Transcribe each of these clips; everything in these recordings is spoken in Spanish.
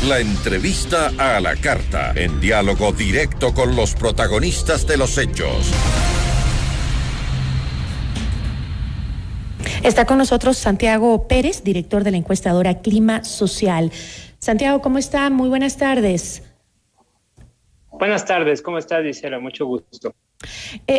La entrevista a la carta, en diálogo directo con los protagonistas de los hechos. Está con nosotros Santiago Pérez, director de la encuestadora Clima Social. Santiago, ¿cómo está? Muy buenas tardes. Buenas tardes, ¿cómo estás, Gisela? Mucho gusto.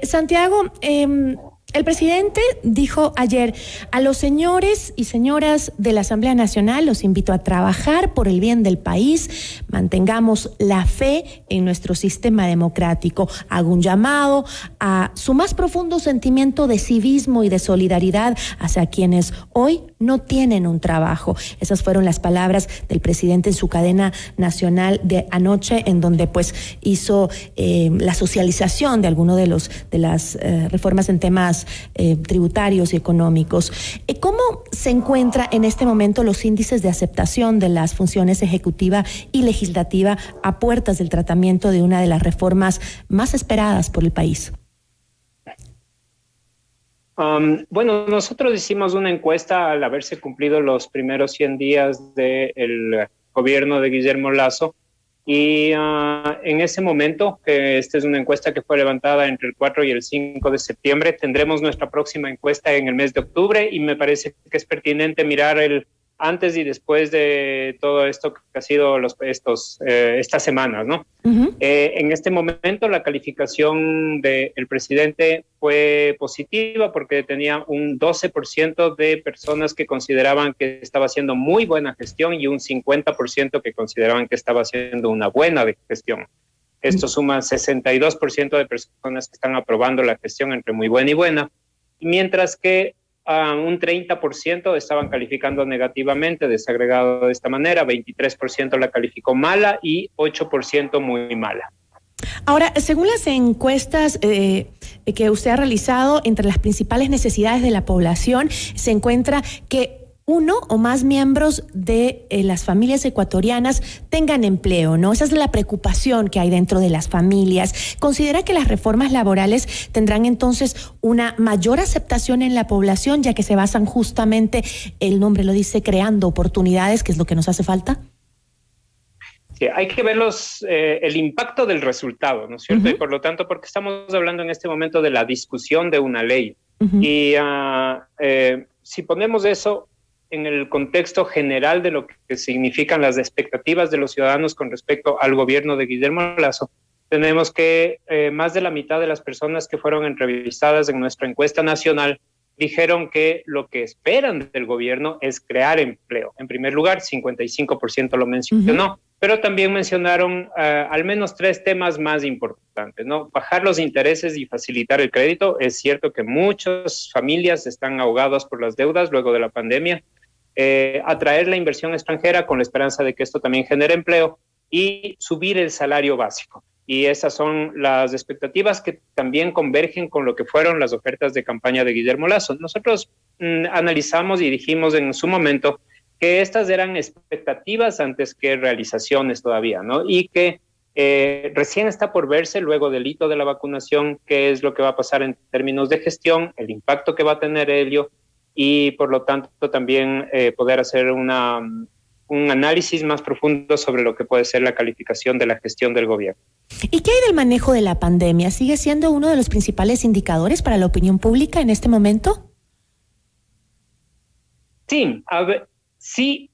Santiago, el presidente dijo ayer: a los señores y señoras de la Asamblea Nacional los invito a trabajar por el bien del país, mantengamos la fe en nuestro sistema democrático. Hago un llamado a su más profundo sentimiento de civismo y de solidaridad hacia quienes hoy no tienen un trabajo. Esas fueron las palabras del presidente en su cadena nacional de anoche, en donde pues hizo la socialización de algunos de las reformas en temas tributarios y económicos. ¿Cómo se encuentra en este momento los índices de aceptación de las funciones ejecutiva y legislativa a puertas del tratamiento de una de las reformas más esperadas por el país? Bueno, nosotros hicimos una encuesta al haberse cumplido los primeros 100 días del gobierno de Guillermo Lasso. Y en ese momento, esta es una encuesta que fue levantada entre el 4 y el 5 de septiembre, tendremos nuestra próxima encuesta en el mes de octubre y me parece que es pertinente mirar el antes y después de todo esto que ha sido estas semanas, ¿no? Uh-huh. En este momento la calificación del presidente fue positiva porque tenía un 12% de personas que consideraban que estaba haciendo muy buena gestión y un 50% que consideraban que estaba haciendo una buena gestión. Esto suma 62% de personas que están aprobando la gestión entre muy buena y buena, mientras que un 30% estaban calificando negativamente, desagregado de esta manera, 23% la calificó mala y 8% muy mala. Ahora, según las encuestas que usted ha realizado, entre las principales necesidades de la población se encuentra que uno o más miembros de las familias ecuatorianas tengan empleo, ¿no? Esa es la preocupación que hay dentro de las familias. ¿Considera que las reformas laborales tendrán entonces una mayor aceptación en la población, ya que se basan justamente, el nombre lo dice, creando oportunidades, que es lo que nos hace falta? Sí, hay que ver el impacto del resultado, ¿no es cierto? Uh-huh. Y por lo tanto, porque estamos hablando en este momento de la discusión de una ley. Uh-huh. Y si ponemos eso en el contexto general de lo que significan las expectativas de los ciudadanos con respecto al gobierno de Guillermo Lasso, tenemos que más de la mitad de las personas que fueron entrevistadas en nuestra encuesta nacional dijeron que lo que esperan del gobierno es crear empleo. En primer lugar, 55% lo mencionó, uh-huh. Pero también mencionaron al menos 3 temas más importantes, ¿no? Bajar los intereses y facilitar el crédito. Es cierto que muchas familias están ahogadas por las deudas luego de la pandemia. Atraer la inversión extranjera con la esperanza de que esto también genere empleo y subir el salario básico. Y esas son las expectativas que también convergen con lo que fueron las ofertas de campaña de Guillermo Lasso. Nosotros analizamos y dijimos en su momento que estas eran expectativas antes que realizaciones todavía, ¿no? Y que recién está por verse luego del hito de la vacunación qué es lo que va a pasar en términos de gestión, el impacto que va a tener ello, y por lo tanto también poder hacer un análisis más profundo sobre lo que puede ser la calificación de la gestión del gobierno. ¿Y qué hay del manejo de la pandemia? ¿Sigue siendo uno de los principales indicadores para la opinión pública en este momento? Sí,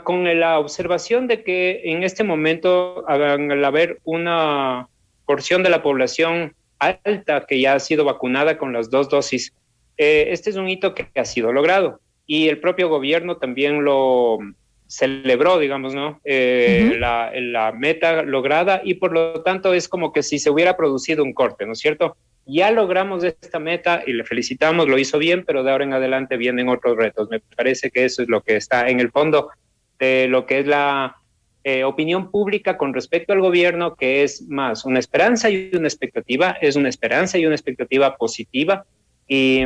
con la observación de que en este momento, al haber una porción de la población alta que ya ha sido vacunada con las 2 dosis, este es un hito que ha sido logrado y el propio gobierno también lo celebró, digamos, ¿no? Uh-huh. La meta lograda y por lo tanto es como que si se hubiera producido un corte, ¿no es cierto? Ya logramos esta meta y le felicitamos, lo hizo bien, pero de ahora en adelante vienen otros retos. Me parece que eso es lo que está en el fondo de lo que es la opinión pública con respecto al gobierno, que es más una esperanza y una expectativa, es una esperanza y una expectativa positiva y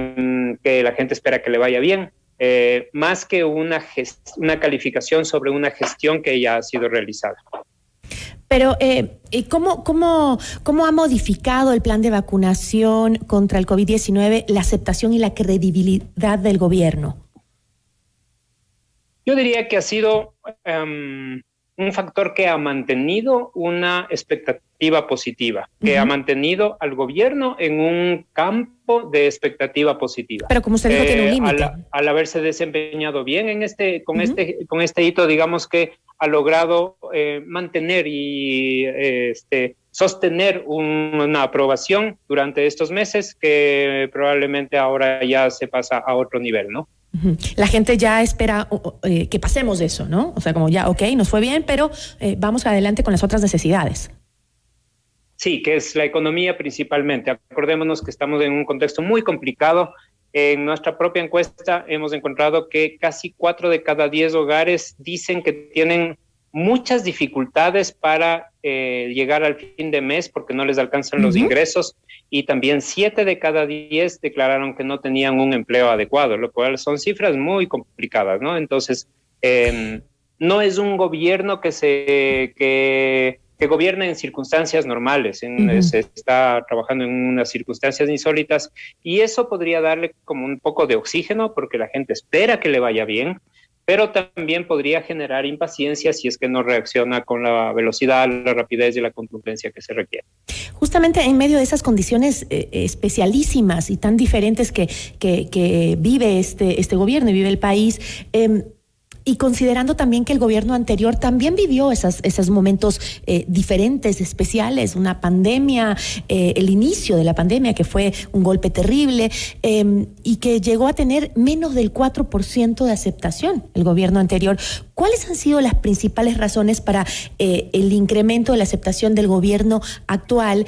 que la gente espera que le vaya bien, más que una calificación sobre una gestión que ya ha sido realizada. Pero, ¿cómo ha modificado el plan de vacunación contra el COVID-19 la aceptación y la credibilidad del gobierno? Yo diría que ha sido un factor que ha mantenido una expectativa positiva, que ha mantenido al gobierno en un campo de expectativa positiva. Pero como usted dijo, tiene un límite. Al haberse desempeñado bien con este hito, digamos que ha logrado mantener y sostener una aprobación durante estos meses que probablemente ahora ya se pasa a otro nivel, ¿no? La gente ya espera que pasemos de eso, ¿no? O sea, como ya, ok, nos fue bien, pero vamos adelante con las otras necesidades. Sí, que es la economía principalmente. Acordémonos que estamos en un contexto muy complicado. En nuestra propia encuesta hemos encontrado que casi 4 de cada 10 hogares dicen que tienen muchas dificultades para llegar al fin de mes porque no les alcanzan los ingresos, y también 7 de cada 10 declararon que no tenían un empleo adecuado, lo cual son cifras muy complicadas, ¿no? Entonces, no es un gobierno que gobierna en circunstancias normales, se está trabajando en unas circunstancias insólitas, y eso podría darle como un poco de oxígeno porque la gente espera que le vaya bien, pero también podría generar impaciencia si es que no reacciona con la velocidad, la rapidez y la contundencia que se requiere. Justamente en medio de esas condiciones especialísimas y tan diferentes que vive este gobierno y vive el país, y considerando también que el gobierno anterior también vivió esos momentos diferentes, especiales, una pandemia, el inicio de la pandemia que fue un golpe terrible, y que llegó a tener menos del 4% de aceptación el gobierno anterior. ¿Cuáles han sido las principales razones para el incremento de la aceptación del gobierno actual,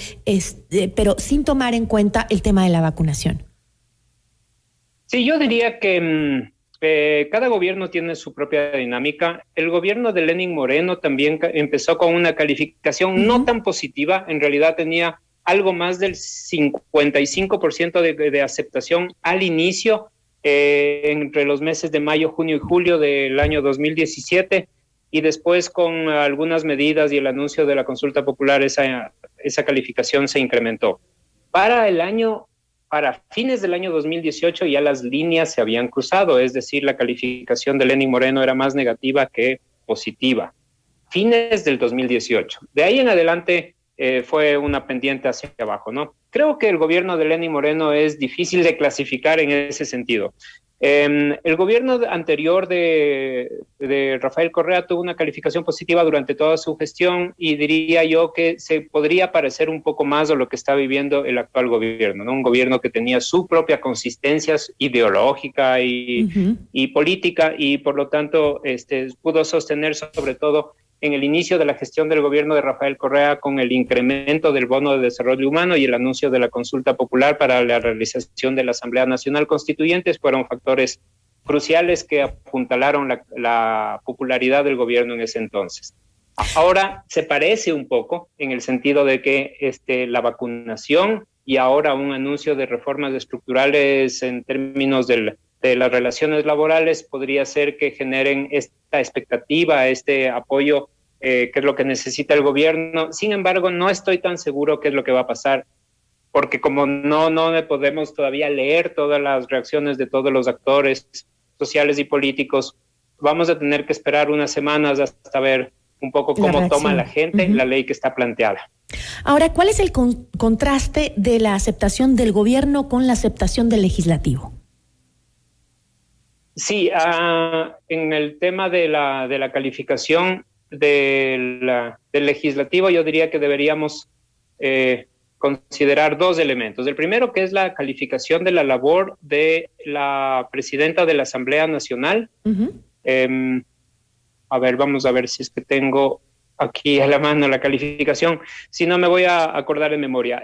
pero sin tomar en cuenta el tema de la vacunación? Sí, yo diría que cada gobierno tiene su propia dinámica. El gobierno de Lenín Moreno también empezó con una calificación no tan positiva, en realidad tenía algo más del 55% de aceptación al inicio, entre los meses de mayo, junio y julio del año 2017, y después con algunas medidas y el anuncio de la consulta popular esa calificación se incrementó. Para fines del año 2018 ya las líneas se habían cruzado, es decir, la calificación de Lenín Moreno era más negativa que positiva. Fines del 2018. De ahí en adelante fue una pendiente hacia abajo, ¿no? Creo que el gobierno de Lenín Moreno es difícil de clasificar en ese sentido. El gobierno anterior de Rafael Correa tuvo una calificación positiva durante toda su gestión, y diría yo que se podría parecer un poco más a lo que está viviendo el actual gobierno, ¿no? Un gobierno que tenía su propia consistencia ideológica y política, y por lo tanto pudo sostener sobre todo en el inicio de la gestión del gobierno de Rafael Correa con el incremento del bono de desarrollo humano y el anuncio de la consulta popular para la realización de la Asamblea Nacional Constituyente, fueron factores cruciales que apuntalaron la popularidad del gobierno en ese entonces. Ahora se parece un poco en el sentido de que la vacunación y ahora un anuncio de reformas estructurales en términos de las relaciones laborales podría ser que generen esta expectativa, este apoyo que es lo que necesita el gobierno. Sin embargo, no estoy tan seguro qué es lo que va a pasar, porque como no podemos todavía leer todas las reacciones de todos los actores sociales y políticos, vamos a tener que esperar unas semanas hasta ver un poco cómo toma la gente la ley que está planteada. Ahora, ¿cuál es el contraste de la aceptación del gobierno con la aceptación del legislativo? Sí, en el tema de la calificación del legislativo, yo diría que deberíamos considerar dos elementos. El primero, que es la calificación de la labor de la presidenta de la Asamblea Nacional. Vamos a ver si es que tengo aquí a la mano la calificación, si no me voy a acordar de memoria.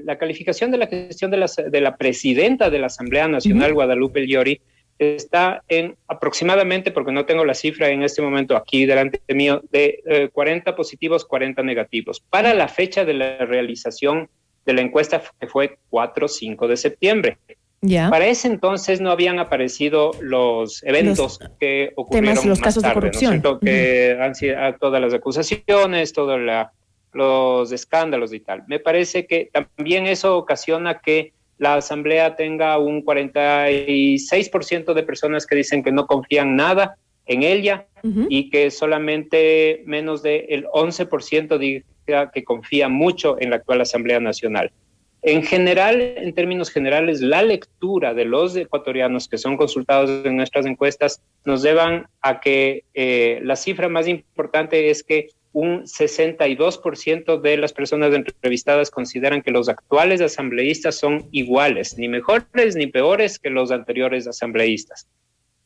La calificación de la gestión de la presidenta de la Asamblea Nacional, Guadalupe Llori, está en aproximadamente, porque no tengo la cifra en este momento aquí delante mío, de 40 positivos, 40 negativos. Para la fecha de la realización de la encuesta, que fue 4-5 de septiembre. Para ese entonces no habían aparecido los eventos que ocurrieron los más casos tarde, de corrupción. ¿no? Que han sido todas las acusaciones, todos los escándalos y tal. Me parece que también eso ocasiona que la Asamblea tenga un 46% de personas que dicen que no confían nada en ella y que solamente menos del 11% diga que confía mucho en la actual Asamblea Nacional. En general, en términos generales, la lectura de los ecuatorianos que son consultados en nuestras encuestas nos llevan a que la cifra más importante es que un 62% de las personas entrevistadas consideran que los actuales asambleístas son iguales, ni mejores ni peores que los anteriores asambleístas.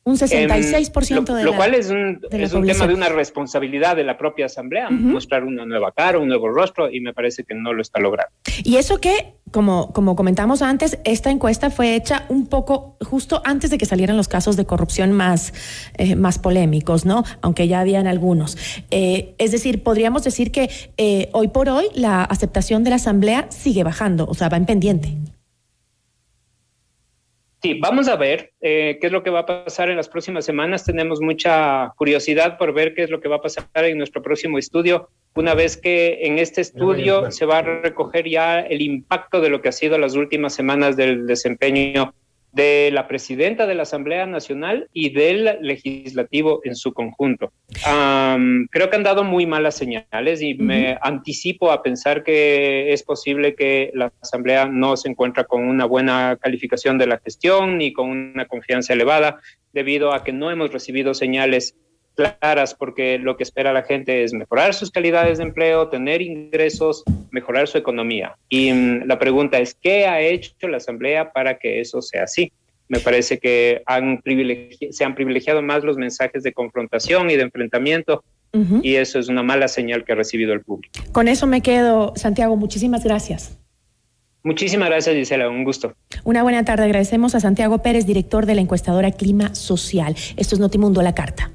Un 66% lo cual es un tema de una responsabilidad de la propia Asamblea, mostrar una nueva cara, un nuevo rostro, y me parece que no lo está logrando. Y eso que, como comentamos antes, esta encuesta fue hecha un poco justo antes de que salieran los casos de corrupción más polémicos, ¿no? Aunque ya habían algunos. Es decir, podríamos decir que hoy por hoy la aceptación de la Asamblea sigue bajando, o sea, va en pendiente. Sí, vamos a ver qué es lo que va a pasar en las próximas semanas. Tenemos mucha curiosidad por ver qué es lo que va a pasar en nuestro próximo estudio. Una vez que en este estudio se va a recoger ya el impacto de lo que ha sido las últimas semanas del desempeño de la presidenta de la Asamblea Nacional y del legislativo en su conjunto. Creo que han dado muy malas señales y me anticipo a pensar que es posible que la Asamblea no se encuentra con una buena calificación de la gestión ni con una confianza elevada, debido a que no hemos recibido señales claras, porque lo que espera la gente es mejorar sus calidades de empleo, tener ingresos, mejorar su economía. Y la pregunta es, ¿qué ha hecho la Asamblea para que eso sea así? Me parece que se han privilegiado más los mensajes de confrontación y de enfrentamiento, y eso es una mala señal que ha recibido el público. Con eso me quedo, Santiago. Muchísimas gracias. Muchísimas gracias, Gisela. Un gusto. Una buena tarde. Agradecemos a Santiago Pérez, director de la encuestadora Clima Social. Esto es Notimundo a la Carta.